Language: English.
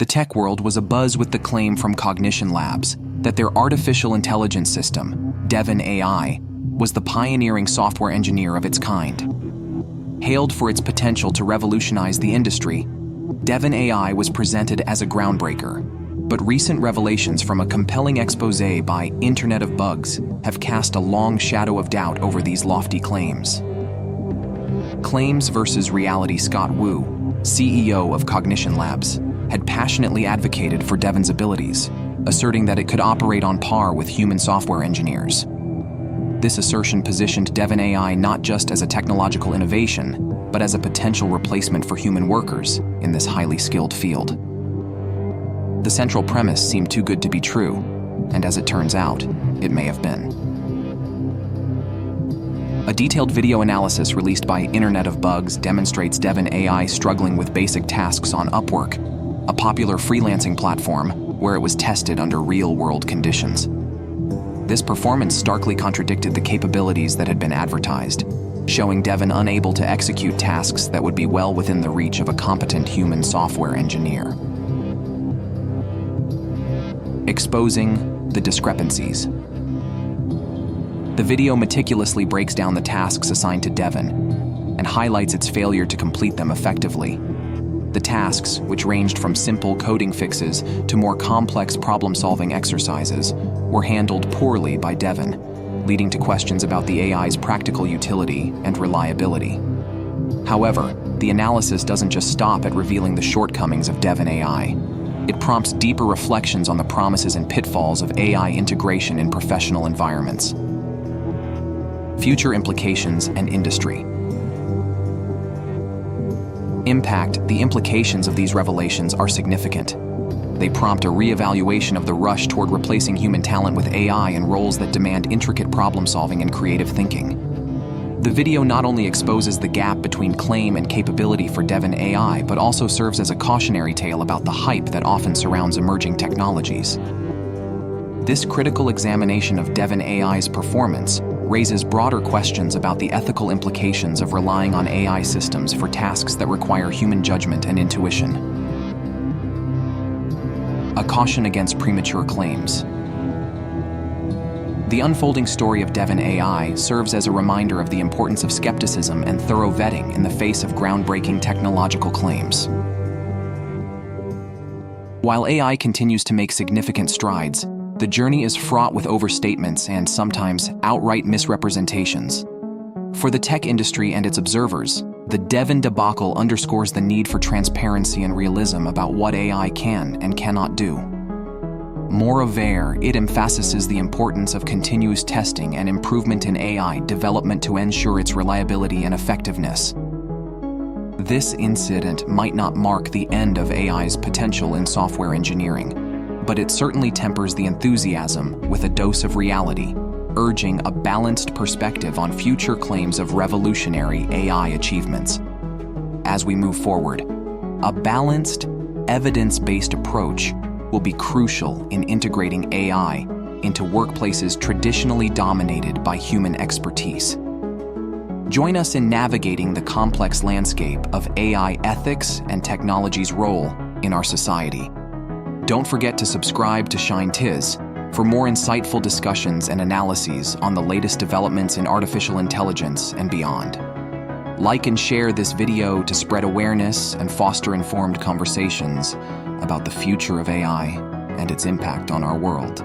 The tech world was abuzz with the claim from Cognition Labs that their artificial intelligence system, Devin AI, was the pioneering software engineer of its kind. Hailed for its potential to revolutionize the industry, Devin AI was presented as a groundbreaker, but recent revelations from a compelling exposé by Internet of Bugs have cast a long shadow of doubt over these lofty claims. Claims versus reality. Scott Wu, CEO of Cognition Labs, had passionately advocated for Devin's abilities, asserting that it could operate on par with human software engineers. This assertion positioned Devin AI not just as a technological innovation, but as a potential replacement for human workers in this highly skilled field. The central premise seemed too good to be true, and as it turns out, it may have been. A detailed video analysis released by Internet of Bugs demonstrates Devin AI struggling with basic tasks on Upwork, a popular freelancing platform where it was tested under real-world conditions. This performance starkly contradicted the capabilities that had been advertised, showing Devin unable to execute tasks that would be well within the reach of a competent human software engineer. Exposing the discrepancies. The video meticulously breaks down the tasks assigned to Devin and highlights its failure to complete them effectively. The tasks, which ranged from simple coding fixes to more complex problem-solving exercises, were handled poorly by Devin, leading to questions about the AI's practical utility and reliability. However, the analysis doesn't just stop at revealing the shortcomings of Devin AI. It prompts deeper reflections on the promises and pitfalls of AI integration in professional environments. Future implications and industry. Impact. The implications of these revelations are significant. They prompt a re-evaluation of the rush toward replacing human talent with AI in roles that demand intricate problem-solving and creative thinking. The video not only exposes the gap between claim and capability for Devin AI, but also serves as a cautionary tale about the hype that often surrounds emerging technologies. This critical examination of Devin AI's performance raises broader questions about the ethical implications of relying on AI systems for tasks that require human judgment and intuition. A caution against premature claims. The unfolding story of Devin AI serves as a reminder of the importance of skepticism and thorough vetting in the face of groundbreaking technological claims. While AI continues to make significant strides, the journey is fraught with overstatements and sometimes outright misrepresentations. For the tech industry and its observers, the Devin debacle underscores the need for transparency and realism about what AI can and cannot do. Moreover, it emphasizes the importance of continuous testing and improvement in AI development to ensure its reliability and effectiveness. This incident might not mark the end of AI's potential in software engineering, but it certainly tempers the enthusiasm with a dose of reality, urging a balanced perspective on future claims of revolutionary AI achievements. As we move forward, a balanced, evidence-based approach will be crucial in integrating AI into workplaces traditionally dominated by human expertise. Join us in navigating the complex landscape of AI ethics and technology's role in our society. Don't forget to subscribe to Shine Tiz for more insightful discussions and analyses on the latest developments in artificial intelligence and beyond. Like and share this video to spread awareness and foster informed conversations about the future of AI and its impact on our world.